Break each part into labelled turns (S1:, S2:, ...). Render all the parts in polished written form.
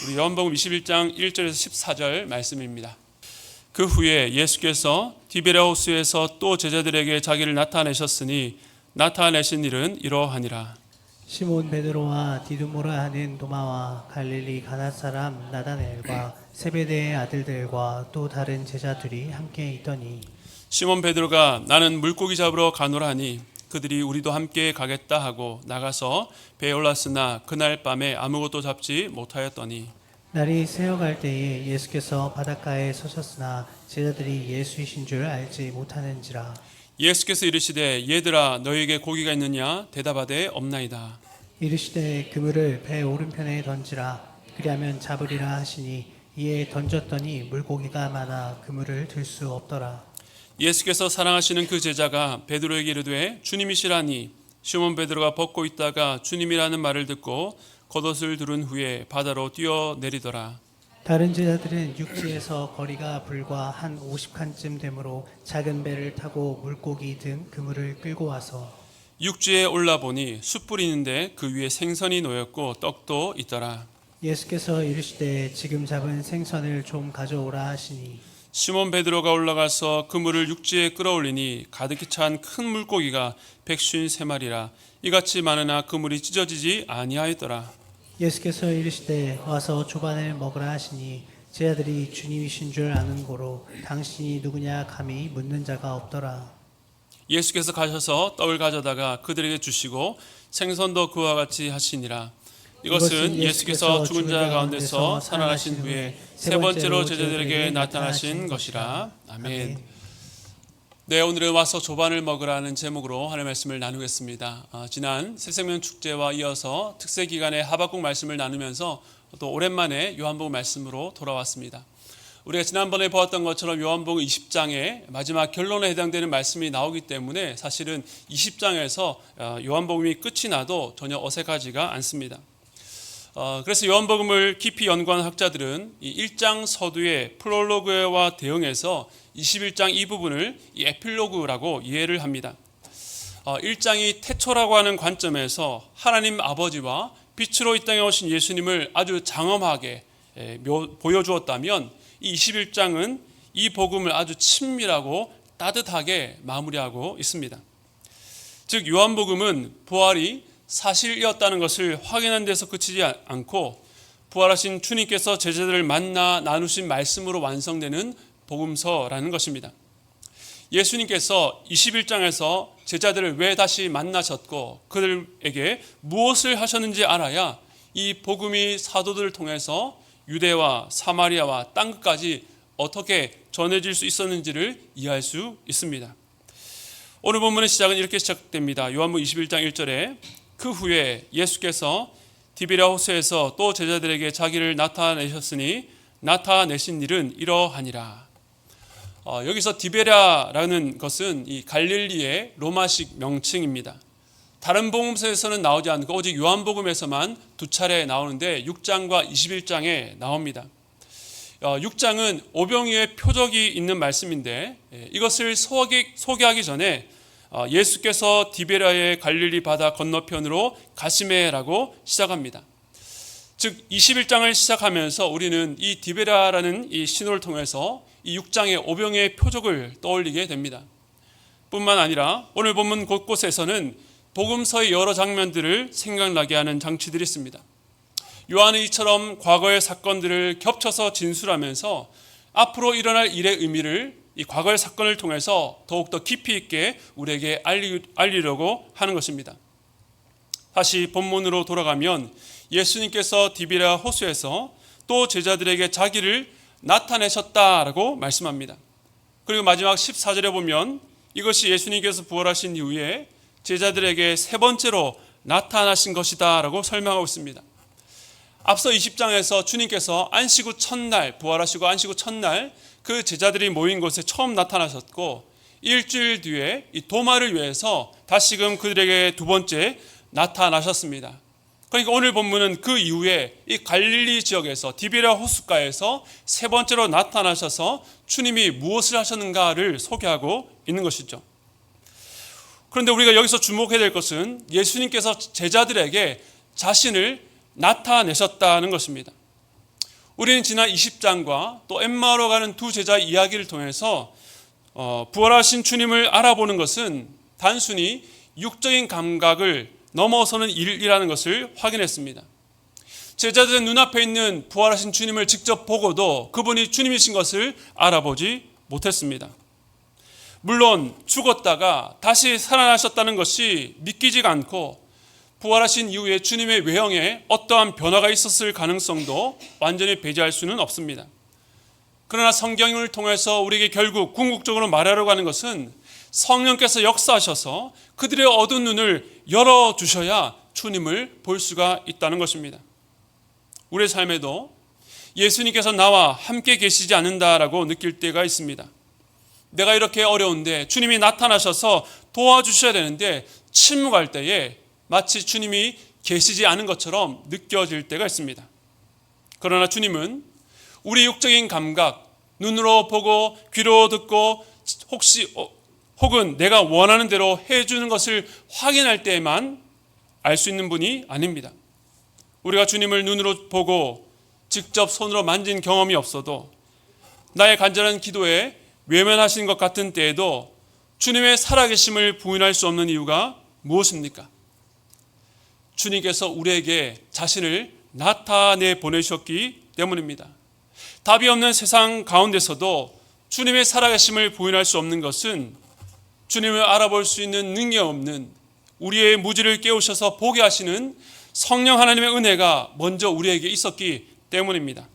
S1: 우리 요한복음 21장 1절에서 14절 말씀입니다. 그 후에 예수께서 디베랴 호수에서 또 제자들에게 자기를 나타내셨으니 나타내신 일은 이러하니라.
S2: 시몬 베드로와 디두모라 하는 도마와 갈릴리 가나 사람 나다나엘과 세베대의 아들들과 또 다른 제자들이 함께 있더니
S1: 시몬 베드로가 나는 물고기 잡으러 가노라 하니 그들이 우리도 함께 가겠다 하고 나가서 배에 올랐으나 그날 밤에 아무것도 잡지 못하였더니
S2: 날이 새어갈 때에 예수께서 바닷가에 서셨으나 제자들이 예수이신 줄 알지 못하는지라.
S1: 예수께서 이르시되 얘들아 너희에게 고기가 있느냐 대답하되 없나이다.
S2: 이르시되 그물을 배 오른편에 던지라. 그리하면 잡으리라 하시니 이에 던졌더니 물고기가 많아 그물을 들 수 없더라.
S1: 예수께서 사랑하시는 그 제자가 베드로에게 이르되 주님이시라니 시몬 베드로가 벗고 있다가 주님이라는 말을 듣고 겉옷을 두른 후에 바다로 뛰어내리더라.
S2: 다른 제자들은 육지에서 거리가 불과 한 50칸쯤 되므로 작은 배를 타고 물고기 등 그물을 끌고 와서
S1: 육지에 올라보니 숯불이 있는데 그 위에 생선이 놓였고 떡도 있더라.
S2: 예수께서 이르시되 지금 잡은 생선을 좀 가져오라 하시니
S1: 시몬 베드로가 올라가서 그물을 육지에 끌어올리니 가득히 찬 큰 물고기가 153마리라 이같이 많으나 그물이 찢어지지 아니하였더라.
S2: 예수께서 이르시되 와서 조반을 먹으라 하시니 제자들이 주님이신 줄 아는 고로 당신이 누구냐 감히 묻는 자가 없더라.
S1: 예수께서 가셔서 떡을 가져다가 그들에게 주시고 생선도 그와 같이 하시니라. 이것은 예수께서 죽은 자 가운데서 살아나신 후에 세 번째로 제자들에게 나타나신 것이라. 아멘. 네, 오늘은 와서 조반을 먹으라는 제목으로 하나님의 말씀을 나누겠습니다. 지난 새생명 축제와 이어서 특세 기간에 하박국 말씀을 나누면서 또 오랜만에 요한복음 말씀으로 돌아왔습니다. 우리가 지난번에 보았던 것처럼 요한복음 20장의 마지막 결론에 해당되는 말씀이 나오기 때문에 사실은 20장에서 요한복음이 끝이 나도 전혀 어색하지가 않습니다. 그래서 요한복음을 깊이 연구한 학자들은 이 1장 서두의 프롤로그와 대응해서 21장 이 부분을 이 에필로그라고 이해를 합니다. 1장이 태초라고 하는 관점에서 하나님 아버지와 빛으로 이 땅에 오신 예수님을 아주 장엄하게 보여주었다면 이 21장은 이 복음을 아주 친밀하고 따뜻하게 마무리하고 있습니다. 즉 요한복음은 부활이 사실이었다는 것을 확인한 데서 그치지 않고 부활하신 주님께서 제자들을 만나 나누신 말씀으로 완성되는 복음서라는 것입니다. 예수님께서 21장에서 제자들을 왜 다시 만나셨고 그들에게 무엇을 하셨는지 알아야 이 복음이 사도들을 통해서 유대와 사마리아와 땅끝까지 어떻게 전해질 수 있었는지를 이해할 수 있습니다. 오늘 본문의 시작은 이렇게 시작됩니다. 요한복음 21장 1절에 그 후에 예수께서 디베랴 호수에서 또 제자들에게 자기를 나타내셨으니 나타내신 일은 이러하니라. 여기서 디베랴라는 것은 이 갈릴리의 로마식 명칭입니다. 다른 복음서에서는 나오지 않고 오직 요한복음에서만 두 차례 나오는데 6장과 21장에 나옵니다. 6장은 오병이어의 표적이 있는 말씀인데 이것을 소개하기 전에 예수께서 디베랴의 갈릴리 바다 건너편으로 가시매라고 시작합니다. 즉 21장을 시작하면서 우리는 이 디베랴라는 이 신호를 통해서 이 6장의 오병이어의 표적을 떠올리게 됩니다. 뿐만 아니라 오늘 본문 곳곳에서는 복음서의 여러 장면들을 생각나게 하는 장치들이 있습니다. 요한은 이처럼 과거의 사건들을 겹쳐서 진술하면서 앞으로 일어날 일의 의미를 이 과거의 사건을 통해서 더욱더 깊이 있게 우리에게 알리려고 하는 것입니다. 다시 본문으로 돌아가면 예수님께서 디베랴 호수에서 또 제자들에게 자기를 나타내셨다라고 말씀합니다. 그리고 마지막 14절에 보면 이것이 예수님께서 부활하신 이후에 제자들에게 세 번째로 나타나신 것이다 라고 설명하고 있습니다. 앞서 20장에서 주님께서 안식 후 첫날 부활하시고 안식 후 첫날 그 제자들이 모인 곳에 처음 나타나셨고 일주일 뒤에 이 도마를 위해서 다시금 그들에게 두 번째 나타나셨습니다. 그러니까 오늘 본문은 그 이후에 이 갈릴리 지역에서 디베랴 호숫가에서 세 번째로 나타나셔서 주님이 무엇을 하셨는가를 소개하고 있는 것이죠. 그런데 우리가 여기서 주목해야 될 것은 예수님께서 제자들에게 자신을 나타내셨다는 것입니다. 우리는 지난 20장과 또 엠마오로 가는 두 제자 이야기를 통해서 부활하신 주님을 알아보는 것은 단순히 육적인 감각을 넘어서는 일이라는 것을 확인했습니다. 제자들의 눈앞에 있는 부활하신 주님을 직접 보고도 그분이 주님이신 것을 알아보지 못했습니다. 물론 죽었다가 다시 살아나셨다는 것이 믿기지가 않고 부활하신 이후에 주님의 외형에 어떠한 변화가 있었을 가능성도 완전히 배제할 수는 없습니다. 그러나 성경을 통해서 우리에게 결국 궁극적으로 말하려고 하는 것은 성령께서 역사하셔서 그들의 어두운 눈을 열어주셔야 주님을 볼 수가 있다는 것입니다. 우리의 삶에도 예수님께서 나와 함께 계시지 않는다라고 느낄 때가 있습니다. 내가 이렇게 어려운데 주님이 나타나셔서 도와주셔야 되는데 침묵할 때에 마치 주님이 계시지 않은 것처럼 느껴질 때가 있습니다. 그러나 주님은 우리 육적인 감각, 눈으로 보고 귀로 듣고 혹은 내가 원하는 대로 해주는 것을 확인할 때에만 알 수 있는 분이 아닙니다. 우리가 주님을 눈으로 보고 직접 손으로 만진 경험이 없어도 나의 간절한 기도에 외면하신 것 같은 때에도 주님의 살아계심을 부인할 수 없는 이유가 무엇입니까? 주님께서 우리에게 자신을 나타내 보내셨기 때문입니다. 답이 없는 세상 가운데서도 주님의 살아계심을 부인할 수 없는 것은 주님을 알아볼 수 있는 능력 없는 우리의 무지를 깨우셔서 보게 하시는 성령 하나님의 은혜가 먼저 우리에게 있었기 때문입니다.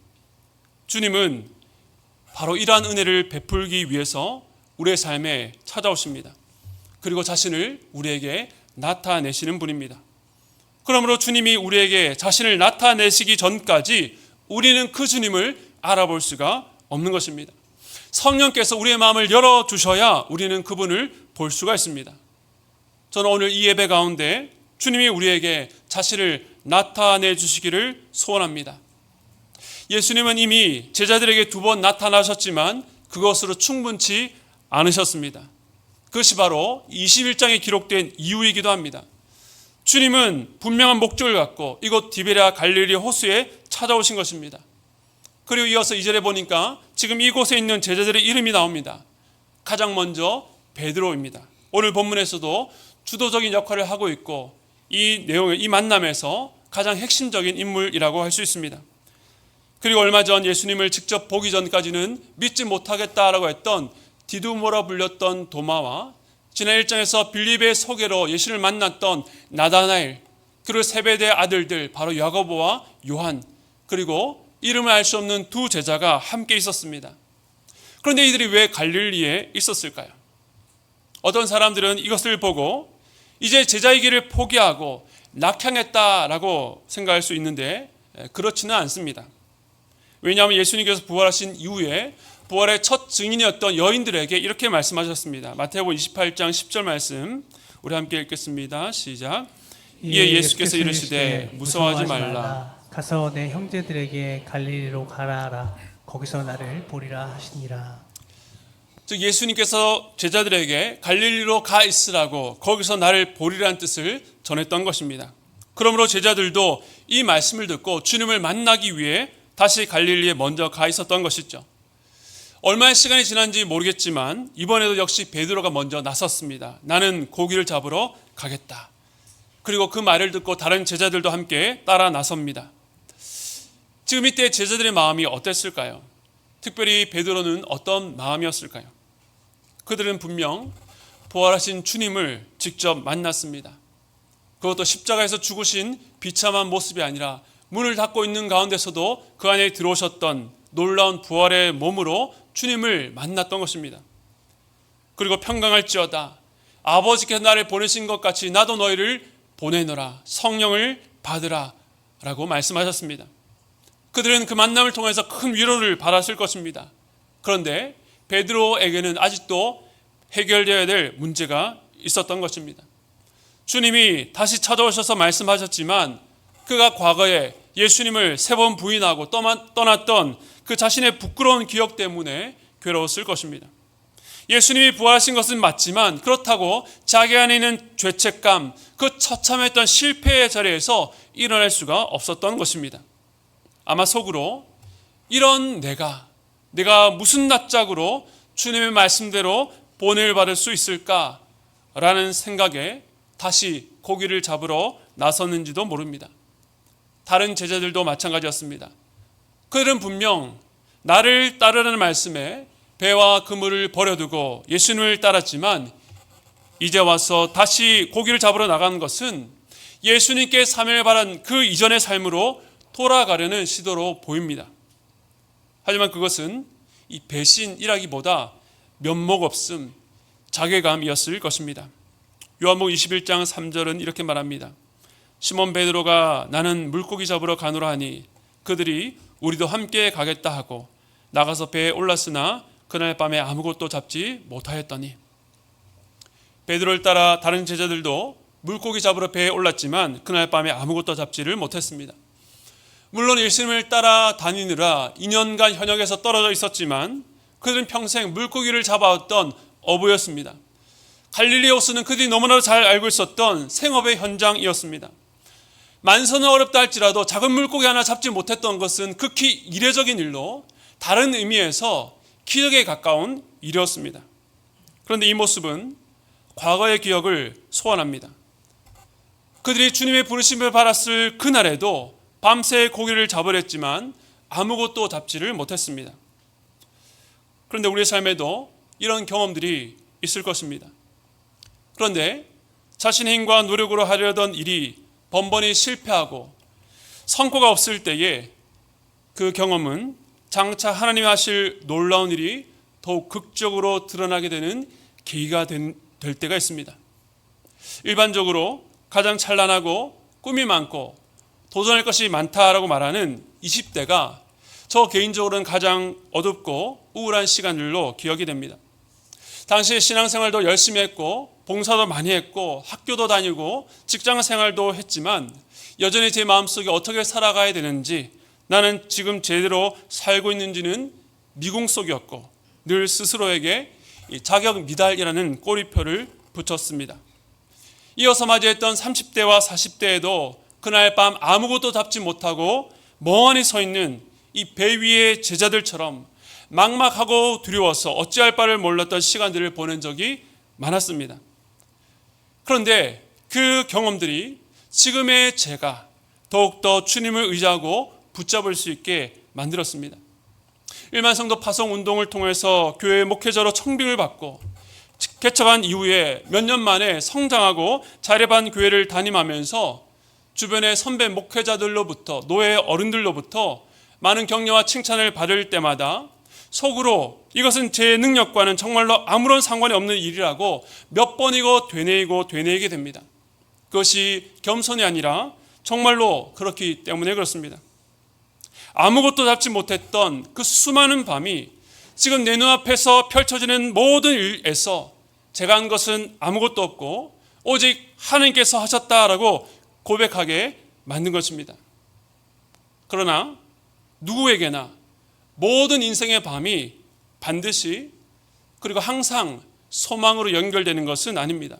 S1: 주님은 바로 이러한 은혜를 베풀기 위해서 우리의 삶에 찾아오십니다. 그리고 자신을 우리에게 나타내시는 분입니다. 그러므로 주님이 우리에게 자신을 나타내시기 전까지 우리는 그 주님을 알아볼 수가 없는 것입니다. 성령께서 우리의 마음을 열어주셔야 우리는 그분을 볼 수가 있습니다. 저는 오늘 이 예배 가운데 주님이 우리에게 자신을 나타내 주시기를 소원합니다. 예수님은 이미 제자들에게 2번 나타나셨지만 그것으로 충분치 않으셨습니다. 그것이 바로 21장에 기록된 이유이기도 합니다. 주님은 분명한 목적을 갖고 이곳 디베랴 갈릴리 호수에 찾아오신 것입니다. 그리고 이어서 2절에 보니까 지금 이곳에 있는 제자들의 이름이 나옵니다. 가장 먼저 베드로입니다. 오늘 본문에서도 주도적인 역할을 하고 있고 이 내용의 이 만남에서 가장 핵심적인 인물이라고 할 수 있습니다. 그리고 얼마 전 예수님을 직접 보기 전까지는 믿지 못하겠다라고 했던 디두모라 불렸던 도마와 지난 1장에서 빌립의 소개로 예수를 만났던 나다나엘, 그리고 세베대의 아들들 바로 야고보와 요한, 그리고 이름을 알 수 없는 2 제자가 함께 있었습니다. 그런데 이들이 왜 갈릴리에 있었을까요? 어떤 사람들은 이것을 보고 이제 제자의 길을 포기하고 낙향했다라고 생각할 수 있는데 그렇지는 않습니다. 왜냐하면 예수님께서 부활하신 이후에 부활의 첫 증인이었던 여인들에게 이렇게 말씀하셨습니다. 마태복음 28장 10절 말씀 우리 함께 읽겠습니다. 시작. 이에 예수께서 이르시되 무서워하지 말라.
S2: 가서 내 형제들에게 갈릴리로 가라 하라. 거기서 나를 보리라 하시니라.
S1: 즉 예수님께서 제자들에게 갈릴리로 가 있으라고 거기서 나를 보리라는 뜻을 전했던 것입니다. 그러므로 제자들도 이 말씀을 듣고 주님을 만나기 위해 다시 갈릴리에 먼저 가 있었던 것이죠. 얼마의 시간이 지난지 모르겠지만 이번에도 역시 베드로가 먼저 나섰습니다. 나는 고기를 잡으러 가겠다. 그리고 그 말을 듣고 다른 제자들도 함께 따라 나섭니다. 지금 이때 제자들의 마음이 어땠을까요? 특별히 베드로는 어떤 마음이었을까요? 그들은 분명 부활하신 주님을 직접 만났습니다. 그것도 십자가에서 죽으신 비참한 모습이 아니라 문을 닫고 있는 가운데서도 그 안에 들어오셨던 놀라운 부활의 몸으로 주님을 만났던 것입니다. 그리고 평강할지어다. 아버지께서 나를 보내신 것 같이 나도 너희를 보내노라. 성령을 받으라 라고 말씀하셨습니다. 그들은 그 만남을 통해서 큰 위로를 받았을 것입니다. 그런데 베드로에게는 아직도 해결되어야 될 문제가 있었던 것입니다. 주님이 다시 찾아오셔서 말씀하셨지만 그가 과거에 예수님을 3번 부인하고 떠났던 그 자신의 부끄러운 기억 때문에 괴로웠을 것입니다. 예수님이 부활하신 것은 맞지만 그렇다고 자기 안에 있는 죄책감, 그 처참했던 실패의 자리에서 일어날 수가 없었던 것입니다. 아마 속으로 이런 내가 무슨 낯짝으로 주님의 말씀대로 보냄을 받을 수 있을까라는 생각에 다시 고기를 잡으러 나섰는지도 모릅니다. 다른 제자들도 마찬가지였습니다. 그들은 분명 나를 따르라는 말씀에 배와 그물을 버려두고 예수님을 따랐지만 이제 와서 다시 고기를 잡으러 나간 것은 예수님께 사명을 받은 그 이전의 삶으로 돌아가려는 시도로 보입니다. 하지만 그것은 이 배신이라기보다 면목 없음, 자괴감이었을 것입니다. 요한복음 21장 3절은 이렇게 말합니다. 시몬 베드로가 나는 물고기 잡으러 가노라 하니 그들이 우리도 함께 가겠다 하고 나가서 배에 올랐으나 그날 밤에 아무것도 잡지 못하였더니, 베드로를 따라 다른 제자들도 물고기 잡으러 배에 올랐지만 그날 밤에 아무것도 잡지를 못했습니다. 물론 예수님을 따라 다니느라 2년간 현역에서 떨어져 있었지만 그들은 평생 물고기를 잡아왔던 어부였습니다. 갈릴리 호수는 그들이 너무나도 잘 알고 있었던 생업의 현장이었습니다. 만선은 어렵다 할지라도 작은 물고기 하나 잡지 못했던 것은 극히 이례적인 일로 다른 의미에서 기적에 가까운 일이었습니다. 그런데 이 모습은 과거의 기억을 소환합니다. 그들이 주님의 부르심을 받았을 그날에도 밤새 고기를 잡으랬지만 아무것도 잡지를 못했습니다. 그런데 우리의 삶에도 이런 경험들이 있을 것입니다. 그런데 자신의 힘과 노력으로 하려던 일이 번번이 실패하고 성과가 없을 때에 그 경험은 장차 하나님이 하실 놀라운 일이 더욱 극적으로 드러나게 되는 계기가 될 때가 있습니다. 일반적으로 가장 찬란하고 꿈이 많고 도전할 것이 많다라고 말하는 20대가 저 개인적으로는 가장 어둡고 우울한 시간들로 기억이 됩니다. 당시 신앙생활도 열심히 했고 봉사도 많이 했고 학교도 다니고 직장생활도 했지만 여전히 제 마음속에 어떻게 살아가야 되는지, 나는 지금 제대로 살고 있는지는 미궁 속이었고 늘 스스로에게 자격 미달이라는 꼬리표를 붙였습니다. 이어서 맞이했던 30대와 40대에도 그날 밤 아무것도 잡지 못하고 멍하니 서 있는 이 배 위의 제자들처럼 막막하고 두려워서 어찌할 바를 몰랐던 시간들을 보낸 적이 많았습니다. 그런데 그 경험들이 지금의 제가 더욱더 주님을 의지하고 붙잡을 수 있게 만들었습니다. 일만성도 파송 운동을 통해서 교회 목회자로 청빙을 받고 개척한 이후에 몇 년 만에 성장하고 자립한 교회를 담임하면서 주변의 선배 목회자들로부터, 노예 어른들로부터 많은 격려와 칭찬을 받을 때마다 속으로 이것은 제 능력과는 정말로 아무런 상관이 없는 일이라고 몇 번이고 되뇌이게 됩니다. 그것이 겸손이 아니라 정말로 그렇기 때문에 그렇습니다. 아무것도 잡지 못했던 그 수많은 밤이 지금 내 눈앞에서 펼쳐지는 모든 일에서 제가 한 것은 아무것도 없고 오직 하나님께서 하셨다라고 고백하게 만든 것입니다. 그러나 누구에게나 모든 인생의 밤이 반드시 그리고 항상 소망으로 연결되는 것은 아닙니다.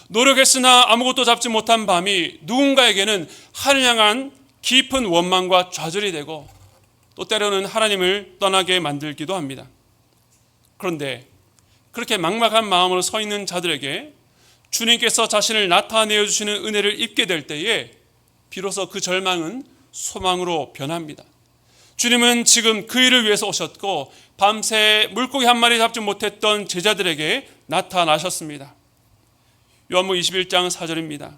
S1: 노력했으나 아무것도 잡지 못한 밤이 누군가에게는 하나님 향한 깊은 원망과 좌절이 되고 또 때로는 하나님을 떠나게 만들기도 합니다. 그런데 그렇게 막막한 마음으로 서 있는 자들에게 주님께서 자신을 나타내어 주시는 은혜를 입게 될 때에 비로소 그 절망은 소망으로 변합니다. 주님은 지금 그 일을 위해서 오셨고 밤새 물고기 한 마리 잡지 못했던 제자들에게 나타나셨습니다. 요한복음 21장 4절입니다.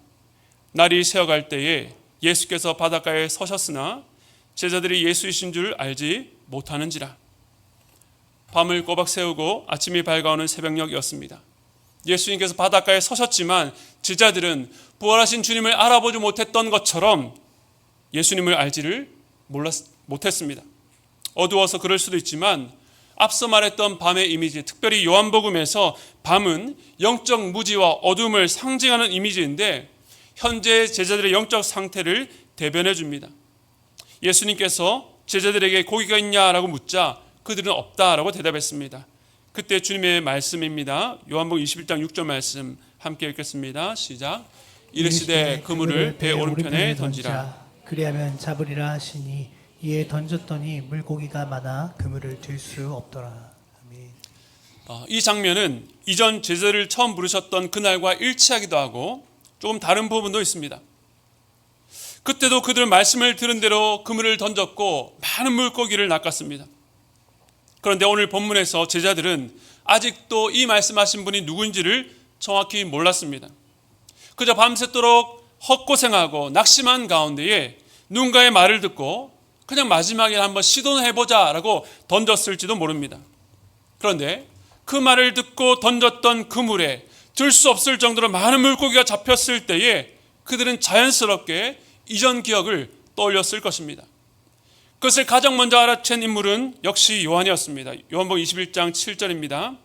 S1: 날이 새어갈 때에 예수께서 바닷가에 서셨으나 제자들이 예수이신 줄 알지 못하는지라. 밤을 꼬박 새우고 아침이 밝아오는 새벽녘이었습니다. 예수님께서 바닷가에 서셨지만 제자들은 부활하신 주님을 알아보지 못했던 것처럼 예수님을 알지를 못했습니다. 어두워서 그럴 수도 있지만 앞서 말했던 밤의 이미지, 특별히 요한복음에서 밤은 영적 무지와 어둠을 상징하는 이미지인데 현재 제자들의 영적 상태를 대변해 줍니다. 예수님께서 제자들에게 고기가 있냐라고 묻자 그들은 없다라고 대답했습니다. 그때 주님의 말씀입니다. 요한복음 21장 6절 말씀 함께 읽겠습니다. 시작. 이르시되 그물을 배 오른편에 던지라.
S2: 그리하면 잡으리라 하시니 이에 던졌더니 물고기가 많아 그물을 들 수 없더라. 아멘.
S1: 이 장면은 이전 제자를 처음 부르셨던 그날과 일치하기도 하고 조금 다른 부분도 있습니다. 그때도 그들은 말씀을 들은 대로 그물을 던졌고 많은 물고기를 낚았습니다. 그런데 오늘 본문에서 제자들은 아직도 이 말씀하신 분이 누구인지를 정확히 몰랐습니다. 그저 밤새도록 헛고생하고 낙심한 가운데에 누군가의 말을 듣고 그냥 마지막에 한번 시도는 해보자라고 던졌을지도 모릅니다. 그런데 그 말을 듣고 던졌던 그물에 들 수 없을 정도로 많은 물고기가 잡혔을 때에 그들은 자연스럽게 이전 기억을 떠올렸을 것입니다. 그것을 가장 먼저 알아챈 인물은 역시 요한이었습니다. 요한복음 21장 7절입니다.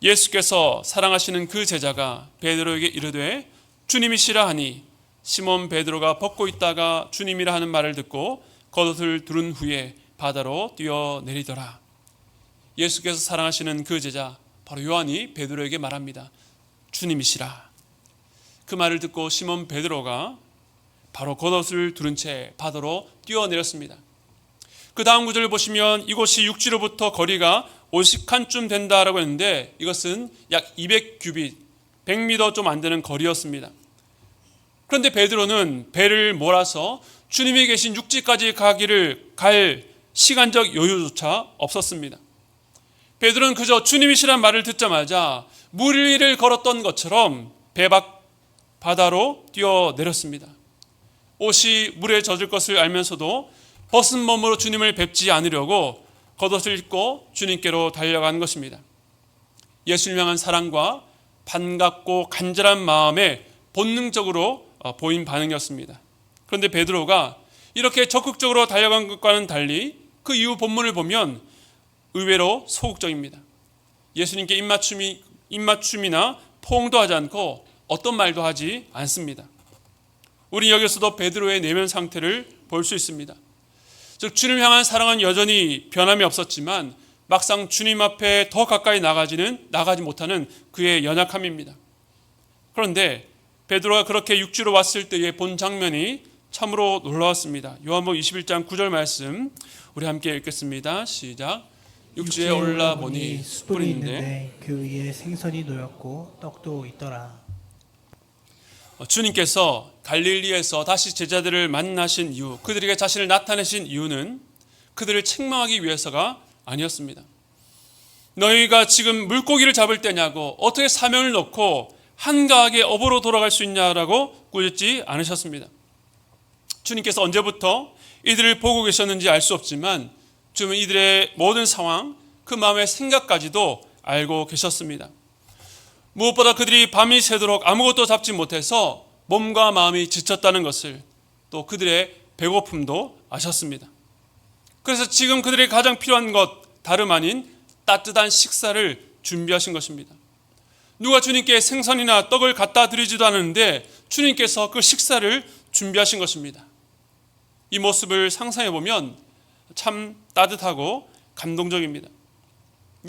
S1: 예수께서 사랑하시는 그 제자가 베드로에게 이르되 주님이시라 하니 시몬 베드로가 벗고 있다가 주님이라 하는 말을 듣고 겉옷을 두른 후에 바다로 뛰어내리더라. 예수께서 사랑하시는 그 제자 바로 요한이 베드로에게 말합니다. 주님이시라. 그 말을 듣고 시몬 베드로가 바로 겉옷을 두른 채 바다로 뛰어내렸습니다. 그 다음 구절을 보시면 이곳이 육지로부터 거리가 50칸쯤 된다라고 했는데 이것은 약 200규빗, 100m 좀 안 되는 거리였습니다. 그런데 베드로는 배를 몰아서 주님이 계신 육지까지 갈 시간적 여유조차 없었습니다. 베드로는 그저 주님이시란 말을 듣자마자 물 위를 걸었던 것처럼 배 밖 바다로 뛰어내렸습니다. 옷이 물에 젖을 것을 알면서도 벗은 몸으로 주님을 뵙지 않으려고 겉옷을 입고 주님께로 달려간 것입니다. 예수를 향한 사랑과 반갑고 간절한 마음에 본능적으로 보인 반응이었습니다. 그런데 베드로가 이렇게 적극적으로 달려간 것과는 달리 그 이후 본문을 보면 의외로 소극적입니다. 예수님께 입맞춤이나 포옹도 하지 않고 어떤 말도 하지 않습니다. 우리 여기서도 베드로의 내면 상태를 볼 수 있습니다. 즉 주님을 향한 사랑은 여전히 변함이 없었지만 막상 주님 앞에 더 가까이 나가지 못하는 그의 연약함입니다. 그런데 베드로가 그렇게 육지로 왔을 때의 본 장면이 참으로 놀라웠습니다. 요한복음 21장 9절 말씀 우리 함께 읽겠습니다. 시작. 육지에 올라보니 숯불이 있는데
S2: 그 위에 생선이 놓였고 떡도 있더라.
S1: 주님께서 갈릴리에서 다시 제자들을 만나신 이유, 그들에게 자신을 나타내신 이유는 그들을 책망하기 위해서가 아니었습니다. 너희가 지금 물고기를 잡을 때냐고 어떻게 사명을 놓고 한가하게 업으로 돌아갈 수 있냐라고 꾸짖지 않으셨습니다. 주님께서 언제부터 이들을 보고 계셨는지 알 수 없지만 주님은 이들의 모든 상황, 그 마음의 생각까지도 알고 계셨습니다. 무엇보다 그들이 밤이 새도록 아무것도 잡지 못해서 몸과 마음이 지쳤다는 것을 또 그들의 배고픔도 아셨습니다. 그래서 지금 그들에게 가장 필요한 것 다름 아닌 따뜻한 식사를 준비하신 것입니다. 누가 주님께 생선이나 떡을 갖다 드리지도 않았는데 주님께서 그 식사를 준비하신 것입니다. 이 모습을 상상해 보면 참 따뜻하고 감동적입니다.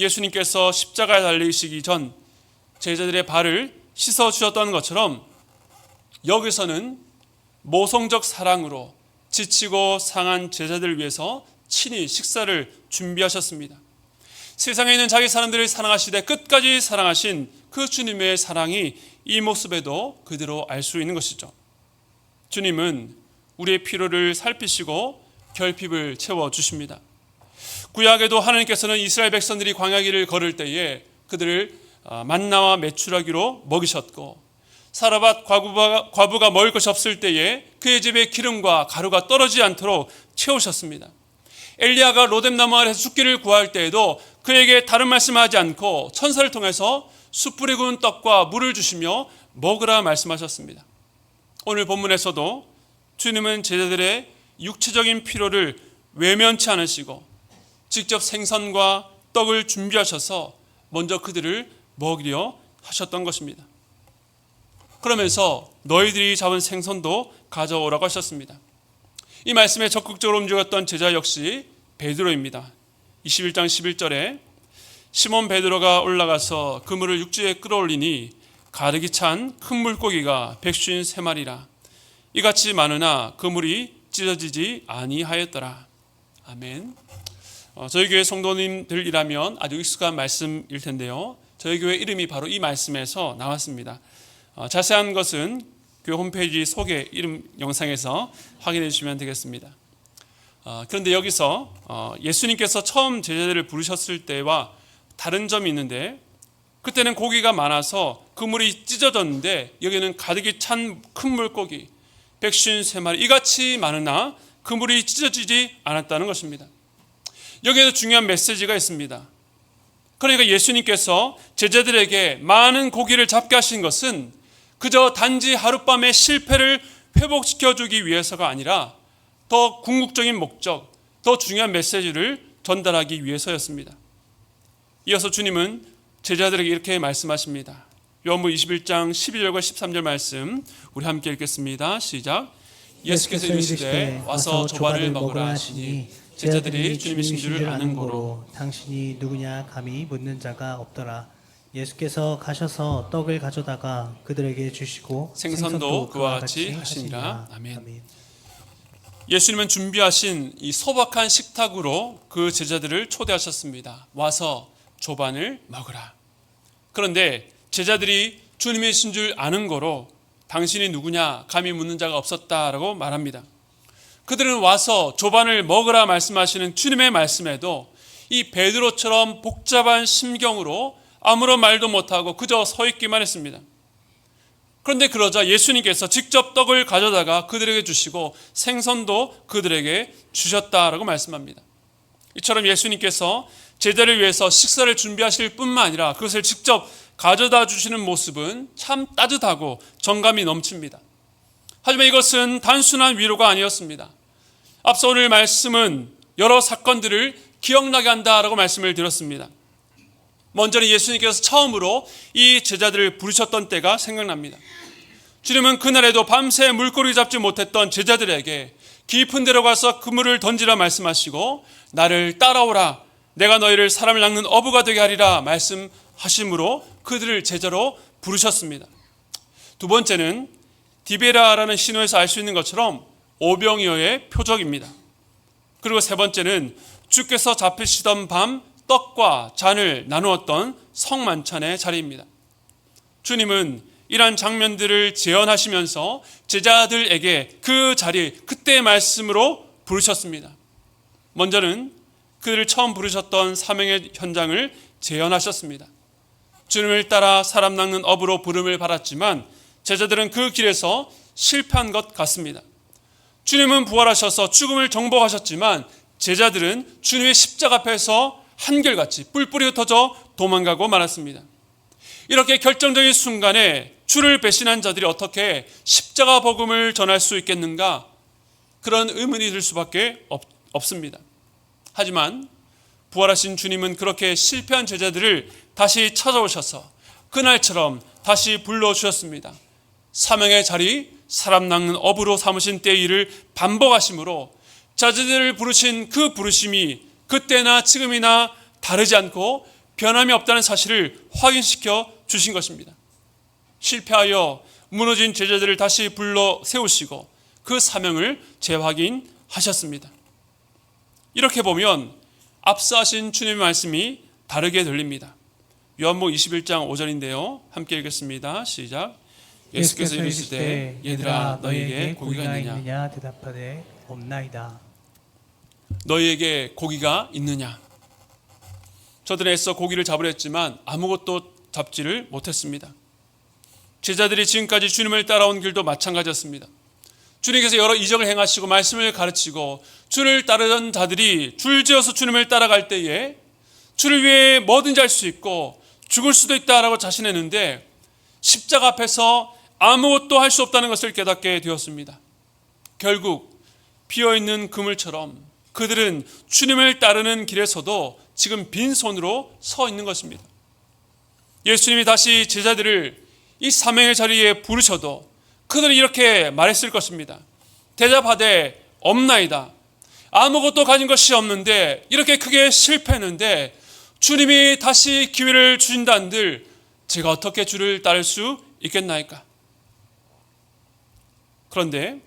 S1: 예수님께서 십자가에 달리시기 전 제자들의 발을 씻어 주셨다는 것처럼 여기서는 모성적 사랑으로 지치고 상한 제자들을 위해서 친히 식사를 준비하셨습니다. 세상에 있는 자기 사람들을 사랑하시되 끝까지 사랑하신 그 주님의 사랑이 이 모습에도 그대로 알 수 있는 것이죠. 주님은 우리의 필요를 살피시고 결핍을 채워주십니다. 구약에도 하나님께서는 이스라엘 백성들이 광야길을 걸을 때에 그들을 만나와 메추라기로 먹이셨고 사라밧 과부가 먹을 것이 없을 때에 그의 집에 기름과 가루가 떨어지지 않도록 채우셨습니다. 엘리야가 로뎀나무 아래서 죽기를 구할 때에도 그에게 다른 말씀하지 않고 천사를 통해서 숯불에 구운 떡과 물을 주시며 먹으라 말씀하셨습니다. 오늘 본문에서도 주님은 제자들의 육체적인 필요를 외면치 않으시고 직접 생선과 떡을 준비하셔서 먼저 그들을 먹이려 하셨던 것입니다. 그러면서 너희들이 잡은 생선도 가져오라고 하셨습니다. 이 말씀에 적극적으로 움직였던 제자 역시 베드로입니다. 21장 11절에 시몬 베드로가 올라가서 그물을 육지에 끌어올리니 가득히 찬 큰 물고기가 153마리라 이같이 많으나 그물이 찢어지지 아니하였더라. 아멘. 저희 교회 성도님들이라면 아주 익숙한 말씀일 텐데요. 저희 교회 이름이 바로 이 말씀에서 나왔습니다. 자세한 것은 교회 홈페이지 소개 이름 영상에서 확인해 주시면 되겠습니다. 그런데 여기서 예수님께서 처음 제자들을 부르셨을 때와 다른 점이 있는데, 그때는 고기가 많아서 그물이 찢어졌는데 여기는 가득히 찬 큰 물고기 153마리 이같이 많으나 그물이 찢어지지 않았다는 것입니다. 여기에도 중요한 메시지가 있습니다. 그러니까 예수님께서 제자들에게 많은 고기를 잡게 하신 것은 그저 단지 하룻밤의 실패를 회복시켜주기 위해서가 아니라 더 궁극적인 목적, 더 중요한 메시지를 전달하기 위해서였습니다. 이어서 주님은 제자들에게 이렇게 말씀하십니다. 요한복음 21장 12절과 13절 말씀 우리 함께 읽겠습니다. 시작. 예수께서 이르시되 와서 조반을 먹으라 하시니 제자들이 주님이신 줄 아는 고로
S2: 당신이 누구냐 감히 묻는 자가 없더라. 예수께서 가셔서 떡을 가져다가 그들에게 주시고
S1: 생선도 그와 같이 하시니라. 아멘. 예수님은 준비하신 이 소박한 식탁으로 그 제자들을 초대하셨습니다. 와서 조반을 먹으라. 그런데 제자들이 주님이신 줄 아는 거로 당신이 누구냐 감히 묻는 자가 없었다라고 말합니다. 그들은 와서 조반을 먹으라 말씀하시는 주님의 말씀에도 이 베드로처럼 복잡한 심경으로 아무런 말도 못하고 그저 서 있기만 했습니다. 그런데 그러자 예수님께서 직접 떡을 가져다가 그들에게 주시고 생선도 그들에게 주셨다라고 말씀합니다. 이처럼 예수님께서 제자를 위해서 식사를 준비하실 뿐만 아니라 그것을 직접 가져다 주시는 모습은 참 따뜻하고 정감이 넘칩니다. 하지만 이것은 단순한 위로가 아니었습니다. 앞서 오늘 말씀은 여러 사건들을 기억나게 한다라고 말씀을 드렸습니다. 먼저는 예수님께서 처음으로 이 제자들을 부르셨던 때가 생각납니다. 주님은 그날에도 밤새 물고기 잡지 못했던 제자들에게 깊은 데로 가서 그물을 던지라 말씀하시고 나를 따라오라 내가 너희를 사람을 낚는 어부가 되게 하리라 말씀하심으로 그들을 제자로 부르셨습니다. 두 번째는 디베라라는 신호에서 알 수 있는 것처럼 오병이어의 표적입니다. 그리고 세 번째는 주께서 잡히시던 밤 떡과 잔을 나누었던 성만찬의 자리입니다. 주님은 이러한 장면들을 재현하시면서 제자들에게 그 자리, 그때의 말씀으로 부르셨습니다. 먼저는 그들을 처음 부르셨던 사명의 현장을 재현하셨습니다. 주님을 따라 사람 낚는 어부로 부름을 받았지만 제자들은 그 길에서 실패한 것 같습니다. 주님은 부활하셔서 죽음을 정복하셨지만 제자들은 주님의 십자가 앞에서 한결같이 뿔뿔이 흩어져 도망가고 말았습니다. 이렇게 결정적인 순간에 주를 배신한 자들이 어떻게 십자가 복음을 전할 수 있겠는가? 그런 의문이 들 수밖에 없습니다. 하지만 부활하신 주님은 그렇게 실패한 제자들을 다시 찾아오셔서 그날처럼 다시 불러주셨습니다. 사명의 자리, 사람 낚는 어부로 삼으신 때의 일을 반복하심으로 자제들을 부르신 그 부르심이 그때나 지금이나 다르지 않고 변함이 없다는 사실을 확인시켜 주신 것입니다. 실패하여 무너진 제자들을 다시 불러 세우시고 그 사명을 재확인하셨습니다. 이렇게 보면 앞서 하신 주님의 말씀이 다르게 들립니다. 요한복음 21장 5절인데요. 함께 읽겠습니다. 시작. 예수께서 이르시되 얘들아 너희에게 고기가 있느냐?
S2: 대답하되 없나이다.
S1: 너희에게 고기가 있느냐? 저들은 애써 고기를 잡으려 했지만 아무것도 잡지를 못했습니다. 제자들이 지금까지 주님을 따라온 길도 마찬가지였습니다. 주님께서 여러 이적을 행하시고 말씀을 가르치고 주를 따르던 자들이 줄지어서 주님을 따라갈 때에 주를 위해 뭐든지 할 수 있고 죽을 수도 있다라고 자신했는데 십자가 앞에서 아무것도 할 수 없다는 것을 깨닫게 되었습니다. 결국 비어있는 그물처럼 그들은 주님을 따르는 길에서도 지금 빈손으로 서 있는 것입니다. 예수님이 다시 제자들을 이 사명의 자리에 부르셔도 그들은 이렇게 말했을 것입니다. 대답하되 없나이다. 아무것도 가진 것이 없는데 이렇게 크게 실패했는데 주님이 다시 기회를 주신다는들 제가 어떻게 주를 따를 수 있겠나이까? 그런데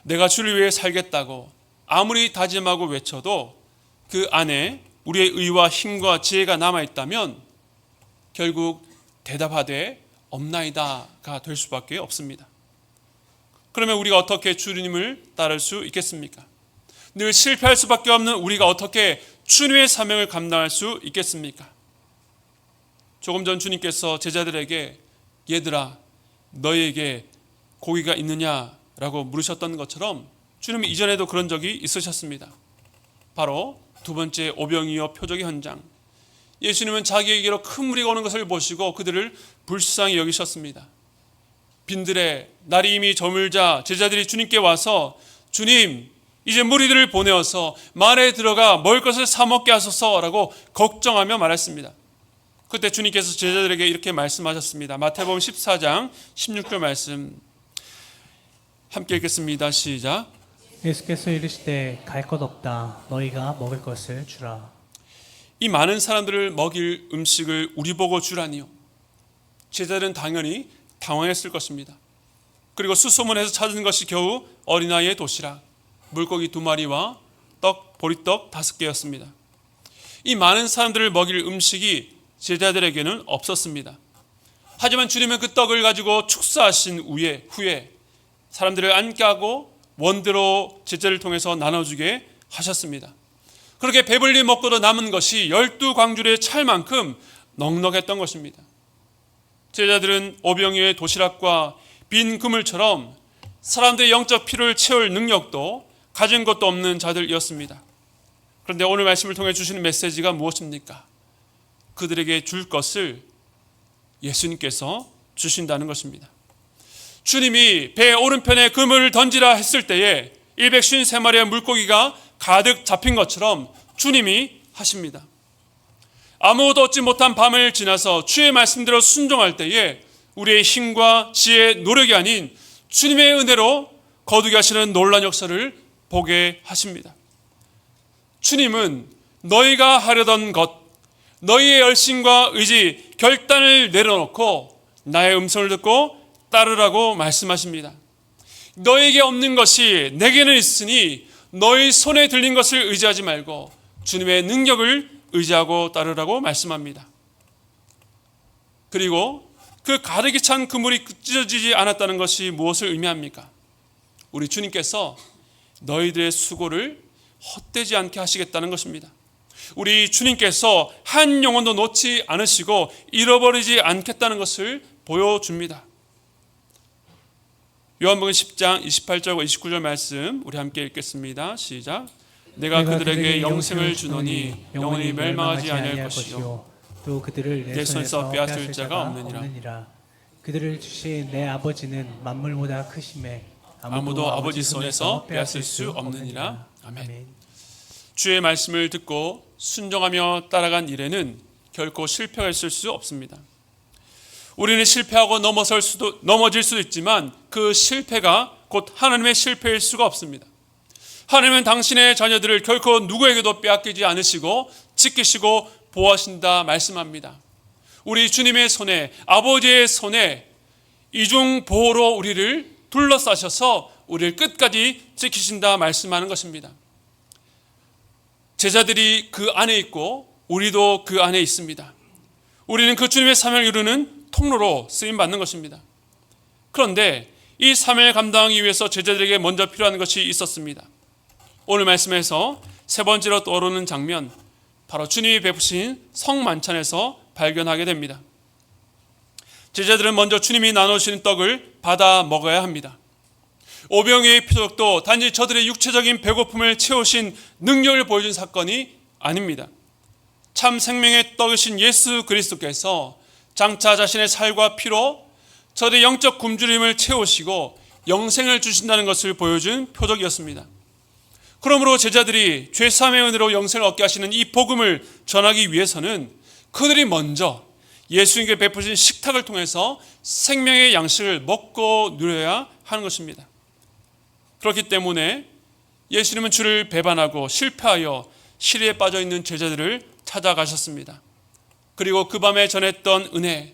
S1: 내가 주를 위해 살겠다고 아무리 다짐하고 외쳐도 그 안에 우리의 의와 힘과 지혜가 남아있다면 결국 대답하되 없나이다가 될 수밖에 없습니다. 그러면 우리가 어떻게 주님을 따를 수 있겠습니까? 늘 실패할 수밖에 없는 우리가 어떻게 주님의 사명을 감당할 수 있겠습니까? 조금 전 주님께서 제자들에게 얘들아 너희에게 고기가 있느냐라고 물으셨던 것처럼 주님은 이전에도 그런 적이 있으셨습니다. 바로 두 번째 오병이어 표적의 현장. 예수님은 자기에게로 큰 무리가 오는 것을 보시고 그들을 불쌍히 여기셨습니다. 빈들에 날이 이미 저물자 제자들이 주님께 와서 주님 이제 무리들을 보내어서 말에 들어가 먹을 것을 사 먹게 하소서라고 걱정하며 말했습니다. 그때 주님께서 제자들에게 이렇게 말씀하셨습니다. 마태복음 14장 16절 말씀 함께 읽겠습니다. 시작.
S2: 예수께서 이르시되 갈 것 없다. 너희가 먹을 것을 주라.
S1: 이 많은 사람들을 먹일 음식을 우리 보고 주라니요. 제자들은 당연히 당황했을 것입니다. 그리고 수소문해서 찾은 것이 겨우 어린아이의 도시락, 물고기 2마리와 보리떡 5개였습니다. 이 많은 사람들을 먹일 음식이 제자들에게는 없었습니다. 하지만 주님은 그 떡을 가지고 축사하신 후에 사람들을 앉게 하고 원대로 제자를 통해서 나눠주게 하셨습니다. 그렇게 배불리 먹고도 남은 것이 12광주리에 찰 만큼 넉넉했던 것입니다. 제자들은 오병이어의 도시락과 빈 그물처럼 사람들의 영적 필요를 채울 능력도 가진 것도 없는 자들이었습니다. 그런데 오늘 말씀을 통해 주시는 메시지가 무엇입니까? 그들에게 줄 것을 예수님께서 주신다는 것입니다. 주님이 배 오른편에 그물을 던지라 했을 때에 153마리의 물고기가 가득 잡힌 것처럼 주님이 하십니다. 아무것도 얻지 못한 밤을 지나서 주의 말씀대로 순종할 때에 우리의 힘과 지혜, 노력이 아닌 주님의 은혜로 거두게 하시는 놀라운 역사를 보게 하십니다. 주님은 너희가 하려던 것, 너희의 열심과 의지, 결단을 내려놓고 나의 음성을 듣고 따르라고 말씀하십니다. 너에게 없는 것이 내게는 있으니 너희 손에 들린 것을 의지하지 말고 주님의 능력을 의지하고 따르라고 말씀합니다. 그리고 그 가득히 찬 그물이 찢어지지 않았다는 것이 무엇을 의미합니까? 우리 주님께서 너희들의 수고를 헛되지 않게 하시겠다는 것입니다. 우리 주님께서 한 영혼도 놓지 않으시고 잃어버리지 않겠다는 것을 보여줍니다. 요한복음 10장 28절과 29절 말씀 우리 함께 읽겠습니다. 시작. 내가 그들에게 영생을 주노니 영원히 멸망하지 아니할 것이요
S2: 또 그들을
S1: 내 손에서 빼앗을 자가 없느니라.
S2: 그들을 주신 내 아버지는 만물보다 크심에
S1: 아무도 아버지 손에서 빼앗을 수 없느니라. 아멘. 주의 말씀을 듣고 순종하며 따라간 일에는 결코 실패가 있을 수 없습니다. 우리는 실패하고 넘어질 수도 있지만 그 실패가 곧 하나님의 실패일 수가 없습니다. 하나님은 당신의 자녀들을 결코 누구에게도 빼앗기지 않으시고 지키시고 보호하신다 말씀합니다. 우리 주님의 손에, 아버지의 손에 이중 보호로 우리를 둘러싸셔서 우리를 끝까지 지키신다 말씀하는 것입니다. 제자들이 그 안에 있고 우리도 그 안에 있습니다. 우리는 그 주님의 사명을 이루는 통로로 쓰임받는 것입니다. 그런데 이 사명을 감당하기 위해서 제자들에게 먼저 필요한 것이 있었습니다. 오늘 말씀에서 세 번째로 떠오르는 장면, 바로 주님이 베푸신 성만찬에서 발견하게 됩니다. 제자들은 먼저 주님이 나누시는 떡을 받아 먹어야 합니다. 오병이어의 표적도 단지 저들의 육체적인 배고픔을 채우신 능력을 보여준 사건이 아닙니다. 참 생명의 떡이신 예수 그리스도께서 장차 자신의 살과 피로 저들의 영적 굶주림을 채우시고 영생을 주신다는 것을 보여준 표적이었습니다. 그러므로 제자들이 죄사함의 은혜로 영생을 얻게 하시는 이 복음을 전하기 위해서는 그들이 먼저 예수님께 베푸신 식탁을 통해서 생명의 양식을 먹고 누려야 하는 것입니다. 그렇기 때문에 예수님은 주를 배반하고 실패하여 시리에 빠져있는 제자들을 찾아가셨습니다. 그리고 그 밤에 전했던 은혜,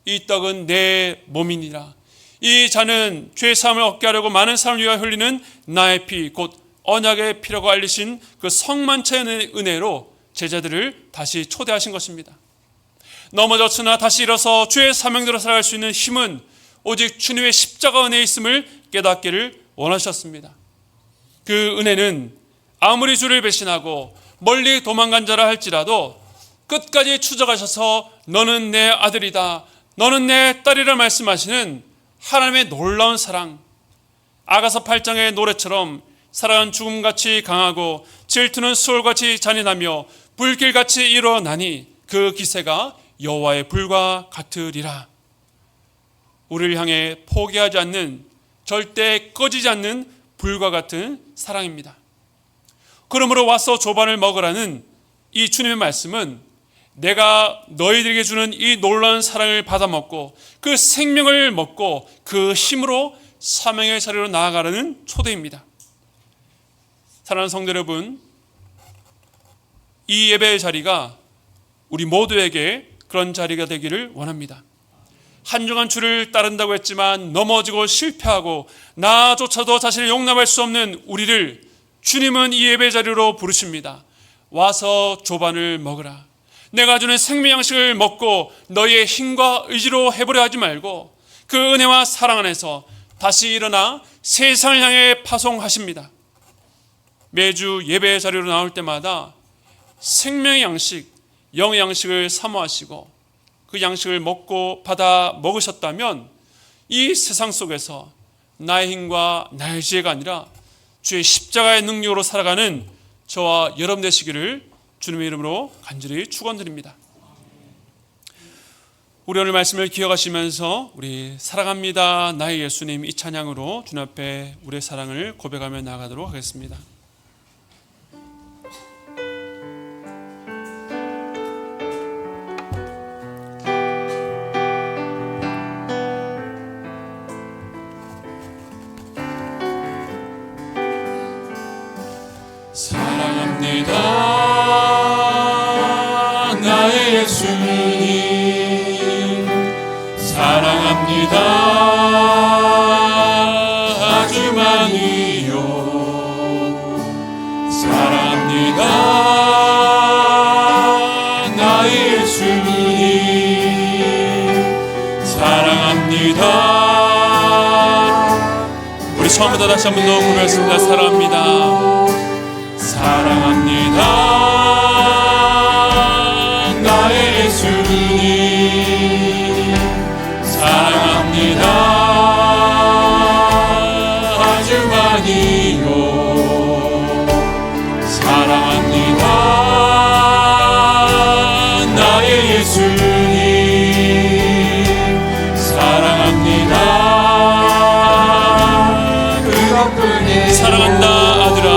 S1: 이 떡은 내 몸이니라. 이 잔은 죄 사함을 얻게 하려고 많은 사람을 위하여 흘리는 나의 피, 곧 언약의 피라고 알리신 그 성만찬의 은혜로 제자들을 다시 초대하신 것입니다. 넘어졌으나 다시 일어서 주의 사명대로 살아갈 수 있는 힘은 오직 주님의 십자가 은혜에 있음을 깨닫기를 원하셨습니다. 그 은혜는 아무리 주를 배신하고 멀리 도망간 자라 할지라도 끝까지 추적하셔서 너는 내 아들이다, 너는 내 딸이라 말씀하시는 하나님의 놀라운 사랑, 아가서 8장의 노래처럼 사랑은 죽음같이 강하고 질투는 수월같이 잔인하며 불길같이 일어나니 그 기세가 여호와의 불과 같으리라. 우리를 향해 포기하지 않는, 절대 꺼지지 않는 불과 같은 사랑입니다. 그러므로 와서 조반을 먹으라는 이 주님의 말씀은 내가 너희들에게 주는 이 놀라운 사랑을 받아먹고 그 생명을 먹고 그 힘으로 사명의 자리로 나아가라는 초대입니다. 사랑하는 성도 여러분, 이 예배의 자리가 우리 모두에게 그런 자리가 되기를 원합니다. 한 주간 주를 따른다고 했지만 넘어지고 실패하고 나조차도 자신을 용납할 수 없는 우리를 주님은 이 예배 자리로 부르십니다. 와서 조반을 먹으라. 내가 주는 생명 양식을 먹고 너희의 힘과 의지로 해보려 하지 말고 그 은혜와 사랑 안에서 다시 일어나 세상을 향해 파송하십니다. 매주 예배 자리로 나올 때마다 생명의 양식, 영의 양식을 사모하시고 그 양식을 먹고 받아 먹으셨다면 이 세상 속에서 나의 힘과 나의 지혜가 아니라 주의 십자가의 능력으로 살아가는 저와 여러분 되시기를 주님의 이름으로 간절히 축원드립니다. 우리 오늘 말씀을 기억하시면서 우리 사랑합니다 나의 예수님 이 찬양으로 주님 앞에 우리의 사랑을 고백하며 나아가도록 하겠습니다.
S3: 사랑합니다 나의 예수님, 사랑합니다 아주 많이요. 사랑합니다 나의 예수님, 사랑합니다.
S1: 우리 처음부터 다시 한 번 더 고백하겠습니다. 사랑합니다.
S3: 사랑합니다 나의 예수님, 사랑합니다 아주 많이요. 사랑합니다 나의 예수님, 사랑합니다 그것뿐이에요.
S1: 사랑한다 아들아.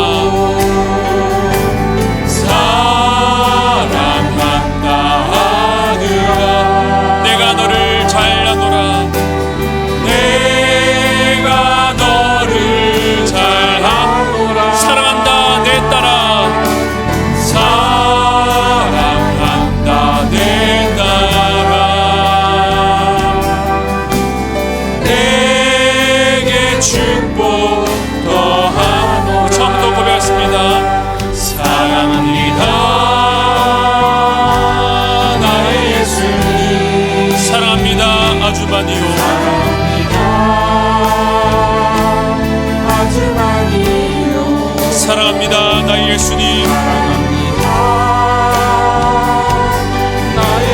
S1: 사랑합니다 나의 예수님.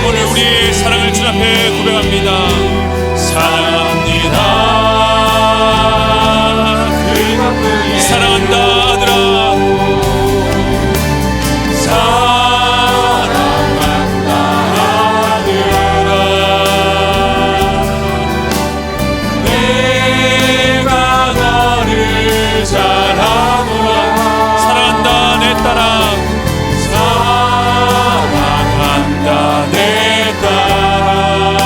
S1: 오늘 우리의 사랑을 주 앞에 고백합니다. 사랑합니다 사랑한다 아들아.
S3: 사랑한다 아들아, 내가 너를 잘하노라.
S1: 사랑한다 내 딸아.
S3: 사랑한다 내 딸아,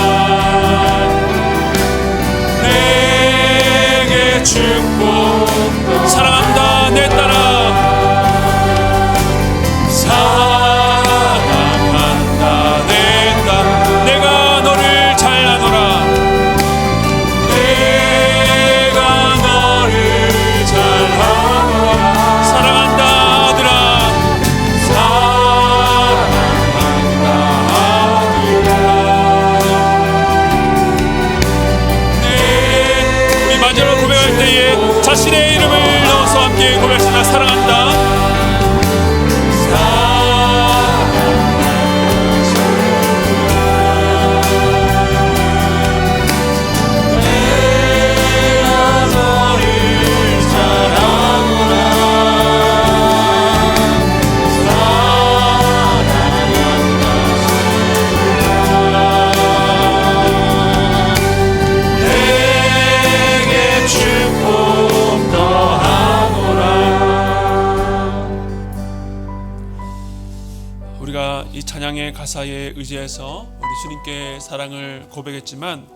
S1: 우리가 이 찬양의 가사에 의지해서 우리 주님께 사랑을 고백했지만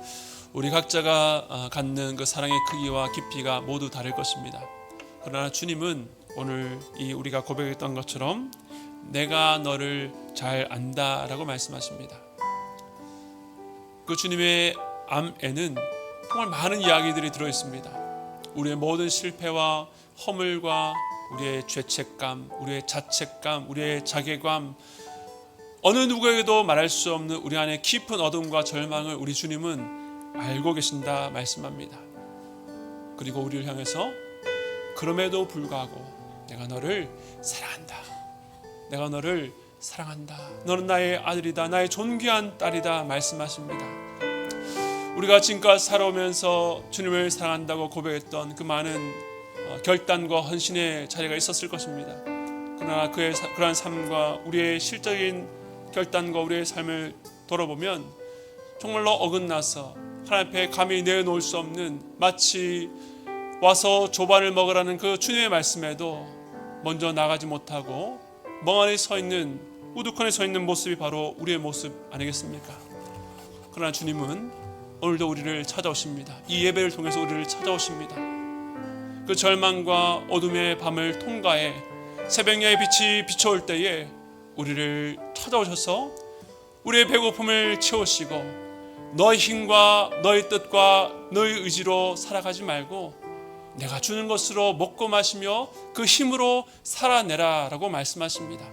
S1: 우리 각자가 갖는 그 사랑의 크기와 깊이가 모두 다를 것입니다. 그러나 주님은 오늘 이 우리가 고백했던 것처럼 내가 너를 잘 안다라고 말씀하십니다. 그 주님의 암에는 정말 많은 이야기들이 들어있습니다. 우리의 모든 실패와 허물과 우리의 죄책감, 우리의 자책감, 우리의 자괴감, 어느 누구에게도 말할 수 없는 우리 안에 깊은 어둠과 절망을 우리 주님은 알고 계신다 말씀합니다. 그리고 우리를 향해서 그럼에도 불구하고 내가 너를 사랑한다. 내가 너를 사랑한다. 너는 나의 아들이다. 나의 존귀한 딸이다 말씀하십니다. 우리가 지금까지 살아오면서 주님을 사랑한다고 고백했던 그 많은 결단과 헌신의 자리가 있었을 것입니다. 그러나 그러한 삶과 우리의 실적인 결단과 우리의 삶을 돌아보면 정말로 어긋나서 하나님 앞에 감히 내어놓을 수 없는, 마치 와서 조반을 먹으라는 그 주님의 말씀에도 먼저 나가지 못하고 멍하니 서 있는, 우두커니 서 있는 모습이 바로 우리의 모습 아니겠습니까? 그러나 주님은 오늘도 우리를 찾아오십니다. 이 예배를 통해서 우리를 찾아오십니다. 그 절망과 어둠의 밤을 통과해 새벽야의 빛이 비춰올 때에 우리를 찾아오셔서 우리의 배고픔을 채우시고 너의 힘과 너의 뜻과 너의 의지로 살아가지 말고 내가 주는 것으로 먹고 마시며 그 힘으로 살아내라 라고 말씀하십니다.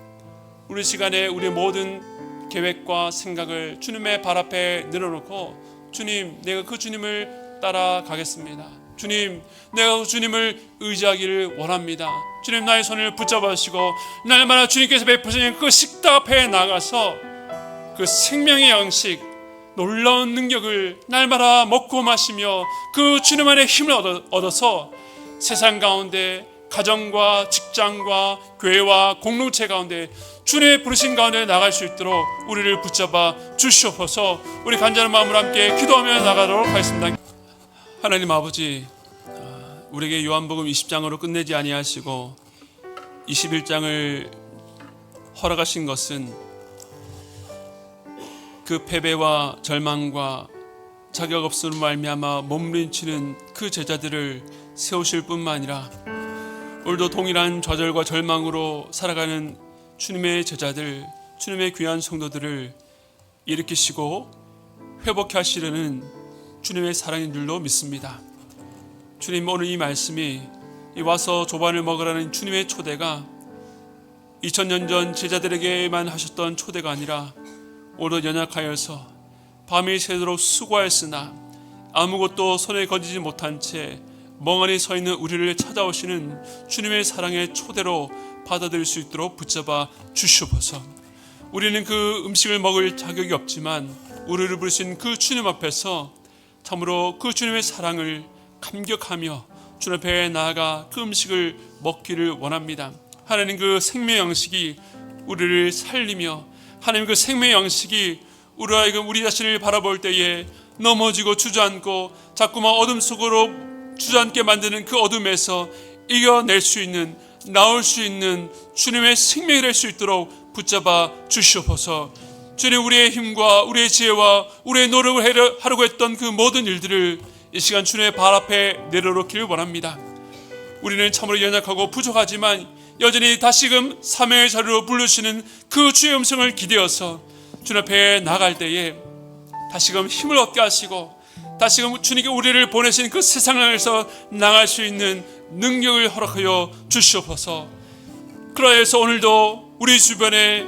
S1: 우리 시간에 우리의 모든 계획과 생각을 주님의 발 앞에 내려놓고 주님, 내가 그 주님을 따라가겠습니다. 주님, 내가 그 주님을 의지하기를 원합니다. 주님, 나의 손을 붙잡아 주시고 날마다 주님께서 베푸시는 그 식탁 앞에 나가서 그 생명의 양식, 놀라운 능력을 날마다 먹고 마시며 그 주님 안에 힘을 얻어서 세상 가운데 가정과 직장과 교회와 공동체 가운데 주님의 부르신 가운데 나갈 수 있도록 우리를 붙잡아 주시옵소서. 우리 간절한 마음으로 함께 기도하며 나가도록 하겠습니다. 하나님 아버지, 우리에게 요한복음 20장으로 끝내지 아니하시고 21장을 허락하신 것은 그 패배와 절망과 자격 없음으로 말미암아 몸부림치는 그 제자들을 세우실 뿐만 아니라 오늘도 동일한 좌절과 절망으로 살아가는 주님의 제자들, 주님의 귀한 성도들을 일으키시고 회복해 하시려는 주님의 사랑인 줄로 믿습니다. 주님, 오늘 이 말씀이 와서 조반을 먹으라는 주님의 초대가 2000년 전 제자들에게만 하셨던 초대가 아니라 오늘 연약하여서 밤이 새도록 수고하였으나 아무것도 손에 거지지 못한 채 멍하니 서 있는 우리를 찾아오시는 주님의 사랑의 초대로 받아들일 수 있도록 붙잡아 주시옵소서. 우리는 그 음식을 먹을 자격이 없지만 우리를 부르신 그 주님 앞에서 참으로 그 주님의 사랑을 감격하며 주님 앞에 나아가 그 음식을 먹기를 원합니다. 하나님, 그 생명 양식이 우리를 살리며 하나님, 그 생명 양식이 우리 자신을 바라볼 때에 넘어지고 주저앉고 자꾸만 어둠 속으로 주저앉게 만드는 그 어둠에서 이겨낼 수 있는, 나올 수 있는 주님의 생명이 될 수 있도록 붙잡아 주시옵소서. 주님, 우리의 힘과 우리의 지혜와 우리의 노력을 하려고 했던 그 모든 일들을 이 시간 주님의 발 앞에 내려놓기를 원합니다. 우리는 참으로 연약하고 부족하지만 여전히 다시금 사명의 자리로 부르시는 그 주의 음성을 기대어서 주님 앞에 나갈 때에 다시금 힘을 얻게 하시고 다시금 주님께 우리를 보내신 그 세상에서 나갈 수 있는 능력을 허락하여 주시옵소서. 그러해서 오늘도 우리 주변에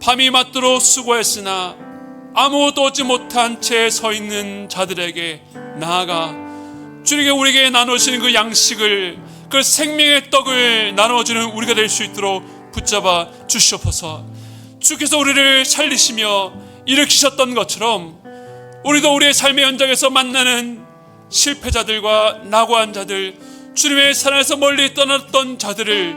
S1: 밤이 맞도록 수고했으나 아무것도 얻지 못한 채 서 있는 자들에게 나아가 주님께 우리에게 나누시는 그 양식을, 그 생명의 떡을 나눠주는 우리가 될 수 있도록 붙잡아 주시옵소서. 주께서 우리를 살리시며 일으키셨던 것처럼 우리도 우리의 삶의 현장에서 만나는 실패자들과 낙오한 자들, 주님의 사랑에서 멀리 떠났던 자들을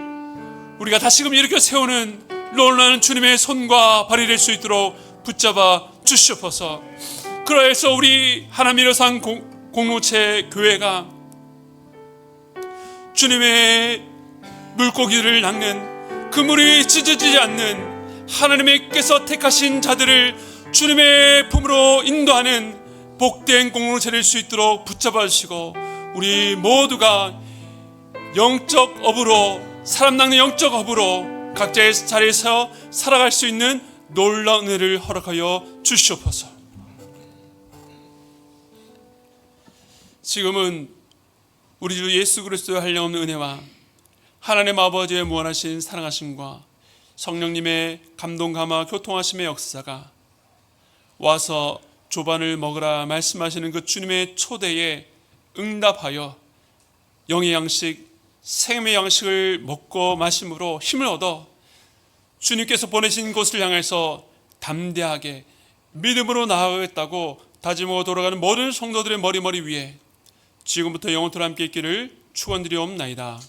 S1: 우리가 다시금 일으켜 세우는 놀라운 주님의 손과 발이 될 수 있도록 붙잡아 주시옵소서. 그러해서 우리 하나님 일어상 공동체 교회가 주님의 물고기를 낚는, 그물이 찢어지지 않는 하나님께서 택하신 자들을 주님의 품으로 인도하는 복된 공동체를 수 있도록 붙잡아 주시고, 우리 모두가 영적 업으로, 사람 낚는 영적 업으로 각자의 자리에서 살아갈 수 있는 놀라운 은혜를 허락하여 주시옵소서. 지금은 우리 주 예수 그리스도의 한량없는 은혜와 하나님 아버지의 무한하신 사랑하심과 성령님의 감동 감화 교통하심의 역사가 와서 조반을 먹으라 말씀하시는 그 주님의 초대에 응답하여 영의 양식, 생명의 양식을 먹고 마심으로 힘을 얻어 주님께서 보내신 곳을 향해서 담대하게 믿음으로 나아가겠다고 다짐하고 돌아가는 모든 성도들의 머리 위에 지금부터 영원토록 함께 있기를 축원드리옵나이다.